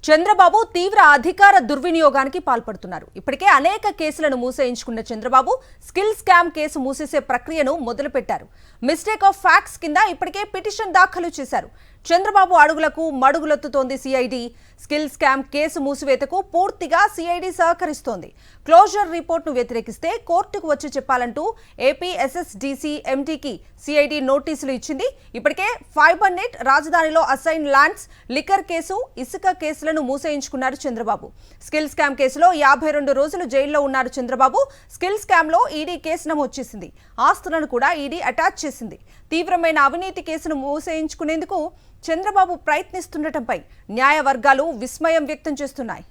చంద్రబాబు తీవ్ర అధికార దుర్వినియోగానికి పాల్పడుతున్నారు. ఇప్పటికే అనేక కేసులను మూసేయించుకున్న చంద్రబాబు స్కిల్ స్కామ్ కేసు మూసేసే ప్రక్రియను మొదలుపెట్టారు. మిస్టేక్ ఆఫ్ ఫ్యాక్ట్స్ కింద ఇప్పటికే పిటిషన్ దాఖలు చేశారు. చంద్రబాబు అడుగులకు మడుగులెత్తుతోంది సిఐడి. స్కిల్ స్కామ్ కేసు మూసివేతకు పూర్తిగా సిఐడి సహకరిస్తోంది. క్లోజర్ రిపోర్ట్ను వ్యతిరేకిస్తే కోర్టుకు వచ్చి చెప్పాలంటూ ఏపీ ఎస్ఎస్డీసీ ఎండీకి సిఐడి నోటీసులు ఇచ్చింది. ఇప్పటికే ఫైబర్ నెట్, రాజధానిలో అసైన్ ల్యాండ్స్, లిక్కర్ కేసు, ఇసుక కేసులను మూసేయించుకున్నారు చంద్రబాబు. స్కిల్ స్కామ్ కేసులో 52 రోజులు జైల్లో ఉన్నారు చంద్రబాబు. స్కిల్ స్కామ్ లో ఈడీ కేసు నమోదు చేసింది. ఆస్తులను కూడా ఈడీ అటాచ్ చేసింది. తీవ్రమైన అవినీతి కేసును మూసేయించుకునేందుకు చంద్రబాబు ప్రయత్నిస్తుండటంపై న్యాయ వర్గాలు విస్మయం వ్యక్తం చేస్తున్నాయి.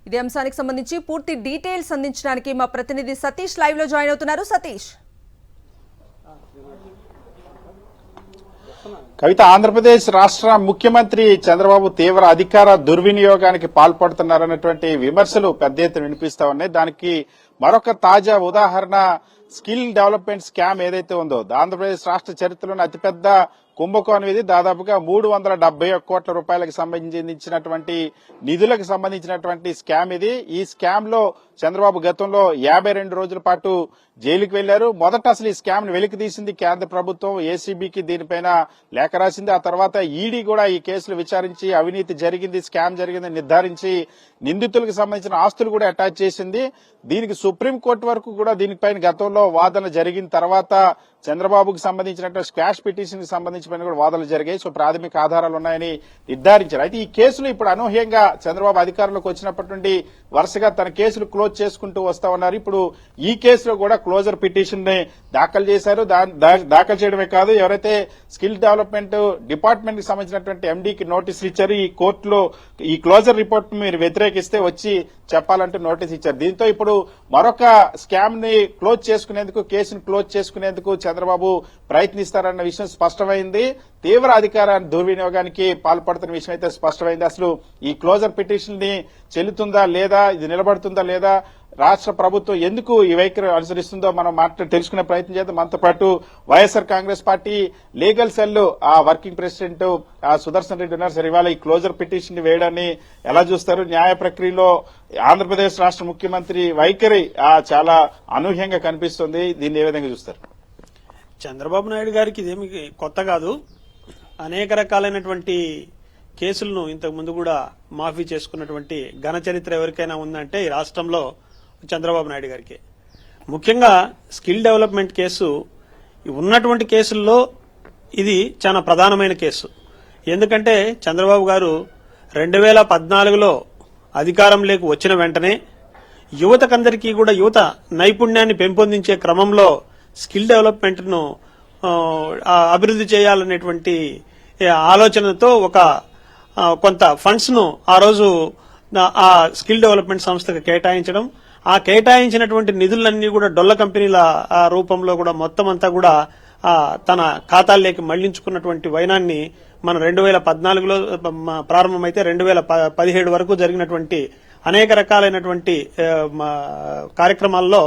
ఇదే అంశానికి సంబంధించి పూర్తి డీటెయిల్స్ అందించడానికి మా ప్రతినిధి సతీష్ లైవ్ లో జాయిన్ అవుతున్నారు. సతీష్, కవిత, ఆంధ్రప్రదేశ్ రాష్ట్ర ముఖ్యమంత్రి చంద్రబాబు తీవ్ర అధికార దుర్వినియోగానికి పాల్పడుతున్నారన్నటువంటి విమర్శలు పెద్ద ఎత్తున వినిపిస్తా ఉన్నాయి. దానికి మరొక తాజా ఉదాహరణ స్కిల్ డెవలప్మెంట్ స్కామ్ ఏదైతే ఉందో, ఆంధ్రప్రదేశ్ రాష్ట్ర చరిత్రలోని అతిపెద్ద కుంభకోణం ఇది. దాదాపుగా 371 కోట్ల రూపాయలకు సంబంధించినటువంటి నిధులకు సంబంధించినటువంటి స్కామ్ ఇది. ఈ స్కామ్ లో చంద్రబాబు గతంలో 52 రోజుల పాటు జైలుకు వెళ్లారు. మొదట అసలు ఈ స్కామ్ ను వెలికి తీసింది కేంద్ర ప్రభుత్వం. ఏసీబీకి దీనిపైన లేఖ రాసింది. ఆ తర్వాత ఈడీ కూడా ఈ కేసులు విచారించి అవినీతి జరిగింది, స్కామ్ జరిగిందని నిర్ధారించి నిందితులకు సంబంధించిన ఆస్తులు కూడా అటాచ్ చేసింది. దీనికి సుప్రీంకోర్టు వరకు కూడా దీనిపైన గతంలో వాదన జరిగిన తర్వాత చంద్రబాబుకు సంబంధించినటువంటి స్క్వాష్ పిటిషన్ కి సంబంధించిన కూడా వాదనలు జరిగాయి. సో ప్రాథమిక ఆధారాలు ఉన్నాయని నిర్ధారించారు. అయితే ఈ కేసులు ఇప్పుడు అనూహ్యంగా చంద్రబాబు అధికారంలోకి వచ్చినప్పటి నుండి వరుసగా తన కేసులు క్లోజ్ చేసుకుంటూ వస్తా ఉన్నారు. ఇప్పుడు ఈ కేసులో కూడా క్లోజర్ పిటిషన్ ని దాఖలు చేశారు. దాఖలు చేయడమే కాదు, ఎవరైతే స్కిల్ డెవలప్మెంట్ డిపార్ట్మెంట్ కి సంబంధించినటువంటి ఎండీకి నోటీసులు ఇచ్చారు. ఈ కోర్టులో ఈ క్లోజర్ రిపోర్ట్ మీరు వ్యతిరేకిస్తే వచ్చి చెప్పాలంటూ నోటీస్ ఇచ్చారు. దీంతో ఇప్పుడు మరొక స్కామ్ ని క్లోజ్ చేసుకునేందుకు, కేసును క్లోజ్ చేసుకునేందుకు చంద్రబాబు ప్రయత్నిస్తారన్న విషయం స్పష్టమైంది. తీవ్ర అధికార దుర్వినియోగానికి పాల్పడుతున్న విషయం అయితే స్పష్టమైంది. అసలు ఈ క్లోజర్ పిటిషన్ ని చెల్లుతుందా లేదా, ఇది నిలబడుతుందా లేదా, రాష్ట్ర ప్రభుత్వం ఎందుకు ఈ వైఖరి అనుసరిస్తుందో మనం తెలుసుకునే ప్రయత్నం చేద్దాం. మనతో పాటు YSR Congress party legal cell ఆ వర్కింగ్ ప్రెసిడెంట్ సుదర్శన్ రెడ్డి ఉన్నారు. సార్, ఇవాళ ఈ క్లోజర్ పిటిషన్ ని వేయడాన్ని ఎలా చూస్తారు? న్యాయ ప్రక్రియలో ఆంధ్రప్రదేశ్ రాష్ట్ర ముఖ్యమంత్రి వైఖరి చాలా అనూహ్యంగా కనిపిస్తుంది. దీన్ని ఏ విధంగా చూస్తారు? చంద్రబాబు నాయుడు గారికి ఇదేమి కొత్త కాదు. అనేక రకాలైనటువంటి కేసులను ఇంతకు ముందు కూడా మాఫీ చేసుకున్నటువంటి ఘన చరిత్ర ఎవరికైనా ఉందంటే ఈ రాష్ట్రంలో చంద్రబాబు నాయుడు గారికి. ముఖ్యంగా స్కిల్ డెవలప్మెంట్ కేసు ఉన్నటువంటి కేసుల్లో ఇది చాలా ప్రధానమైన కేసు. ఎందుకంటే చంద్రబాబు గారు 2014లో అధికారంలోకి వచ్చిన వెంటనే యువతకందరికీ కూడా యువత నైపుణ్యాన్ని పెంపొందించే క్రమంలో స్కిల్ డెవలప్మెంట్ ను అభివృద్ధి చేయాలనేటువంటి ఆలోచనతో కొంత ఫండ్స్ ను ఆ రోజు ఆ స్కిల్ డెవలప్మెంట్ సంస్థకు కేటాయించడం, ఆ కేటాయించినటువంటి నిధులన్నీ కూడా డొల్ల కంపెనీల రూపంలో కూడా మొత్తం అంతా కూడా తన ఖాతాల్లోకి మళ్లించుకున్నటువంటి వైనాన్ని మనం 2014లో ప్రారంభమైతే 2017 వరకు జరిగినటువంటి అనేక రకాలైనటువంటి కార్యక్రమాల్లో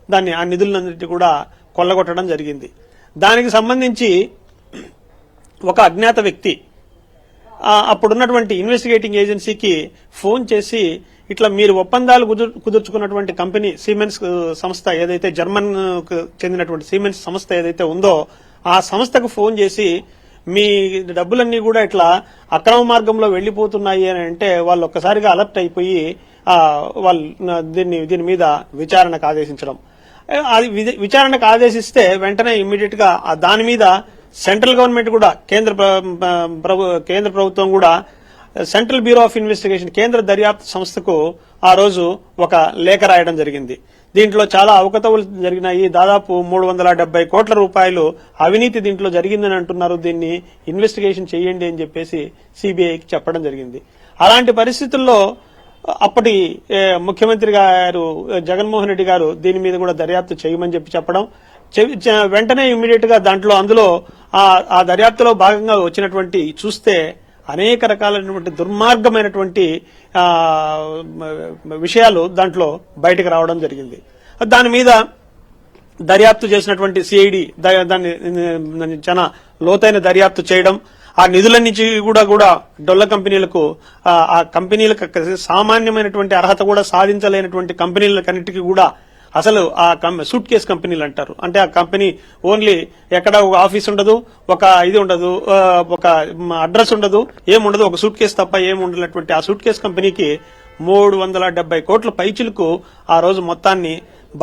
ఆ నిధులన్నింటినీ కూడా కొల్లగొట్టడం జరిగింది. దానికి సంబంధించి ఒక అజ్ఞాత వ్యక్తి అప్పుడున్నటువంటి ఇన్వెస్టిగేటింగ్ ఏజెన్సీకి ఫోన్ చేసి ఇట్లా మీరు ఒప్పందాలు కుదుర్చుకున్నటువంటి కంపెనీ సిమెన్స్ సంస్థ ఏదైతే జర్మన్ చెందినటువంటి సిమెన్స్ సంస్థ ఏదైతే ఉందో ఆ సంస్థకు ఫోన్ చేసి మీ డబ్బులన్నీ కూడా ఇట్లా అక్రమ మార్గంలో వెళ్లిపోతున్నాయి అని అంటే వాళ్ళు ఒక్కసారిగా అలర్ట్ అయిపోయి వాళ్ళు దీని మీద విచారణకు ఆదేశించడం. అది విచారణకు ఆదేశిస్తే వెంటనే ఇమ్మీడియట్ గా దాని మీద సెంట్రల్ గవర్నమెంట్ కూడా కేంద్ర ప్రభుత్వం కూడా సెంట్రల్ బ్యూరో ఆఫ్ ఇన్వెస్టిగేషన్ కేంద్ర దర్యాప్తు సంస్థకు ఆ రోజు ఒక లేఖ రాయడం జరిగింది. దీంట్లో చాలా అవకతవలు జరిగినాయి. దాదాపు 370 కోట్ల రూపాయలు అవినీతి దీంట్లో జరిగిందని అంటున్నారు. దీన్ని ఇన్వెస్టిగేషన్ చేయండి అని చెప్పేసి సిబిఐకి చెప్పడం జరిగింది. అలాంటి పరిస్థితుల్లో అప్పటి ముఖ్యమంత్రి గారు జగన్మోహన్ రెడ్డి గారు దీని మీద కూడా దర్యాప్తు చేయమని చెప్పడం, వెంటనే ఇమ్మీడియట్ గా అందులో ఆ దర్యాప్తులో భాగంగా వచ్చినటువంటి చూస్తే అనేక రకాలైనటువంటి దుర్మార్గమైనటువంటి విషయాలు దాంట్లో బయటకు రావడం జరిగింది. దర్యాప్తు చేసినటువంటి సిఐడి దాన్ని చాలా లోతైన దర్యాప్తు చేయడం, ఆ నిధుల నుంచి కూడా డొల్ల కంపెనీలకు ఆ కంపెనీలకు సామాన్యమైనటువంటి అర్హత కూడా సాధించలేనటువంటి కంపెనీలకన్నిటికీ కూడా అసలు ఆ సూట్ కేస్ కంపెనీలు అంటారు. అంటే ఆ కంపెనీ ఓన్లీ ఎక్కడ ఒక ఆఫీస్ ఉండదు, ఒక ఇది ఉండదు, ఒక అడ్రస్ ఉండదు, ఏముండదు, ఒక సూట్ కేసు తప్ప ఏముండనటువంటి ఆ సూట్ కేస్ కంపెనీకి 370 కోట్ల పైచిలకు ఆ రోజు మొత్తాన్ని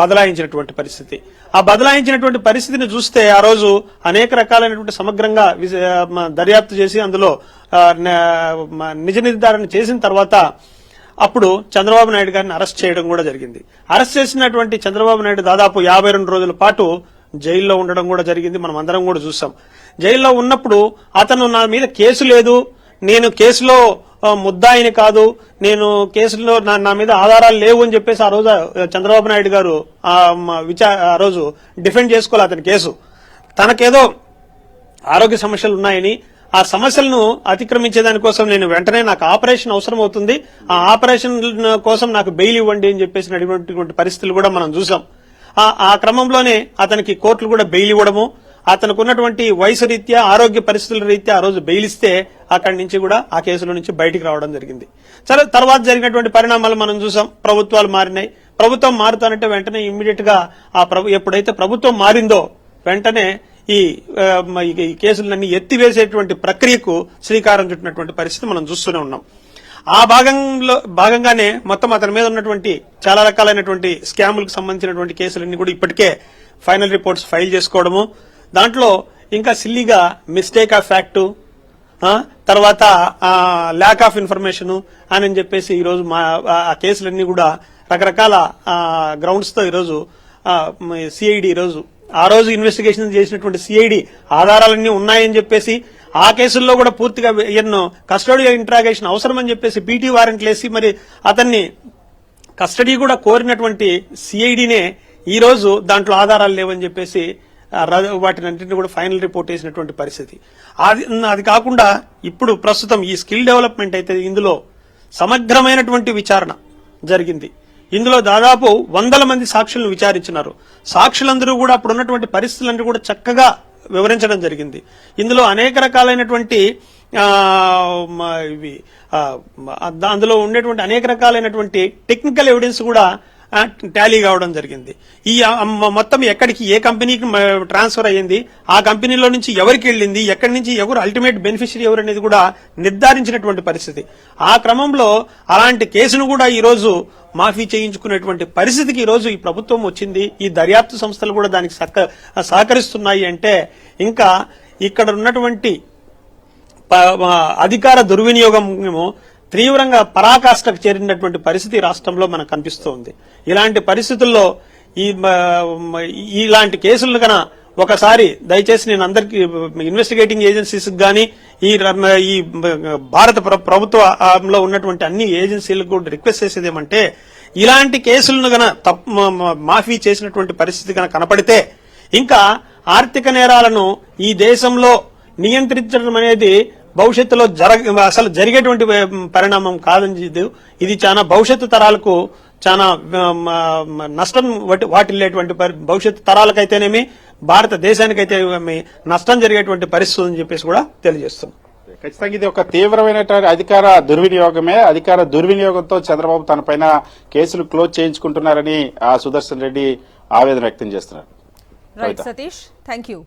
బదలాయించినటువంటి పరిస్థితి. ఆ బదలాయించినటువంటి పరిస్థితిని చూస్తే ఆ రోజు అనేక రకాలైనటువంటి సమగ్రంగా దర్యాప్తు చేసి అందులో నిజ నిర్ధారణ చేసిన తర్వాత అప్పుడు చంద్రబాబు నాయుడు గారిని అరెస్ట్ చేయడం కూడా జరిగింది. అరెస్ట్ చేసినటువంటి చంద్రబాబు నాయుడు దాదాపు 52 రోజుల పాటు జైల్లో ఉండడం కూడా జరిగింది. మనం అందరం కూడా చూసాం. జైల్లో ఉన్నప్పుడు అతను నా మీద కేసు లేదు, నేను కేసులో ముద్దాయిని కాదు, నేను కేసులో నా మీద ఆధారాలు లేవు అని చెప్పేసి ఆ రోజు చంద్రబాబు నాయుడు గారు ఆ రోజు డిఫెండ్ చేసుకోవాలి అతని కేసు. తనకేదో ఆరోగ్య సమస్యలు ఉన్నాయని, ఆ సమస్యలను అతిక్రమించే దానికోసం నేను వెంటనే నాకు ఆపరేషన్ అవసరం అవుతుంది, ఆ ఆపరేషన్ కోసం నాకు బెయిల్ ఇవ్వండి అని చెప్పేసి అడిగినటువంటి పరిస్థితులు కూడా మనం చూసాం. ఆ క్రమంలోనే అతనికి కోర్టులు కూడా బెయిల్ ఇవ్వడము, అతనికి ఉన్నటువంటి వయసు రీత్యా ఆరోగ్య పరిస్థితుల రీత్యా ఆ రోజు బెయిల్ ఇస్తే అక్కడి నుంచి కూడా ఆ కేసుల నుంచి బయటికి రావడం జరిగింది. సరే, తర్వాత జరిగినటువంటి పరిణామాలు మనం చూసాం. ప్రభుత్వాలు మారినాయి. ప్రభుత్వం మారుతానంటే వెంటనే ఇమ్మీడియట్ గా ఎప్పుడైతే ప్రభుత్వం మారిందో వెంటనే ఈ కేసులన్నీ ఎత్తివేసేటువంటి ప్రక్రియకు శ్రీకారం చుట్టినటువంటి పరిస్థితి మనం చూస్తూనే ఉన్నాం. ఆ భాగంగానే మొత్తం అతని మీద ఉన్నటువంటి చాలా రకాలైనటువంటి స్కాములకు సంబంధించినటువంటి కేసులన్నీ కూడా ఇప్పటికే ఫైనల్ రిపోర్ట్స్ ఫైల్ చేసుకోవడము, దాంట్లో ఇంకా సిల్లీగా మిస్టేక్ ఆఫ్ ఫ్యాక్ట్, తర్వాత ల్యాక్ ఆఫ్ ఇన్ఫర్మేషన్ అని చెప్పేసి ఈరోజు ఆ కేసులన్నీ కూడా రకరకాల గ్రౌండ్స్ తో ఈరోజు సిఐడి ఈరోజు ఆ రోజు ఇన్వెస్టిగేషన్ చేసినటువంటి సిఐడి ఆధారాలన్నీ ఉన్నాయని చెప్పేసి ఆ కేసుల్లో కూడా పూర్తిగా ఎన్నో కస్టడియల్ ఇంట్రాగేషన్ అవసరమని చెప్పేసి పీటీ వారెంట్లు వేసి మరి అతన్ని కస్టడీ కూడా కోరినటువంటి సిఐడినే ఈ రోజు దాంట్లో ఆధారాలు లేవని చెప్పేసి వాటిని కూడా ఫైనల్ రిపోర్ట్ వేసినటువంటి పరిస్థితి. అది కాకుండా ఇప్పుడు ప్రస్తుతం ఈ స్కిల్ డెవలప్మెంట్ అయితే ఇందులో సమగ్రమైనటువంటి విచారణ జరిగింది. ఇందులో దాదాపు 100 మంది సాక్షులను విచారించినారు. సాక్షులందరూ కూడా అప్పుడు ఉన్నటువంటి పరిస్థితులన్నీ కూడా చక్కగా వివరించడం జరిగింది. ఇందులో అనేక రకాలైనటువంటి అందులో ఉండేటువంటి అనేక రకాలైనటువంటి టెక్నికల్ ఎవిడెన్స్ కూడా టాలీ కావడం జరిగింది. ఈ మొత్తం ఎక్కడికి ఏ కంపెనీకి ట్రాన్స్ఫర్ అయ్యింది, ఆ కంపెనీలో నుంచి ఎవరికి వెళ్ళింది, ఎక్కడి నుంచి ఎవరు అల్టిమేట్ బెనిఫిషియరీ ఎవరు అనేది కూడా నిర్ధారించినటువంటి పరిస్థితి. ఆ క్రమంలో అలాంటి కేసును కూడా ఈ రోజు మాఫీ చేయించుకునేటువంటి పరిస్థితికి ఈ రోజు ఈ ప్రభుత్వం వచ్చింది. ఈ దర్యాప్తు సంస్థలు కూడా దానికి సహకరిస్తున్నాయి అంటే ఇంకా ఇక్కడ ఉన్నటువంటి అధికార దుర్వినియోగం తీవ్రంగా పరాకాష్ఠకు చేరినటువంటి పరిస్థితి రాష్ట్రంలో మనకు కనిపిస్తోంది. ఇలాంటి పరిస్థితుల్లో ఇలాంటి కేసులను కన్నా ఒకసారి దయచేసి నేను అందరికి ఇన్వెస్టిగేటింగ్ ఏజెన్సీస్ గానీ ఈ భారత ప్రభుత్వంలో ఉన్నటువంటి అన్ని ఏజెన్సీలకు కూడా రిక్వెస్ట్ చేసేది ఏమంటే ఇలాంటి కేసులను గన మాఫీ చేసినటువంటి పరిస్థితి కనుక కనపడితే ఇంకా ఆర్థిక నేరాలను ఈ దేశంలో నియంత్రించడం అనేది భవిష్యత్తులో అసలు జరిగేటువంటి పరిణామం కాదని, ఇది చాలా భవిష్యత్తు తరాలకు చాలా నష్టం వాటిల్లేటువంటి భవిష్యత్తు తరాలకైతేనేమి భారతదేశానికైతే నష్టం జరిగేటువంటి పరిస్థితి అని చెప్పేసి కూడా తెలియజేస్తున్నాం. ఖచ్చితంగా ఇది ఒక తీవ్రమైనటువంటి అధికార దుర్వినియోగమే. అధికార దుర్వినియోగంతో చంద్రబాబు తనపైన కేసులు క్లోజ్ చేయించుకుంటున్నారని సుదర్శన్ రెడ్డి ఆవేదన వ్యక్తం చేస్తున్నారు. Right Satish, thank you.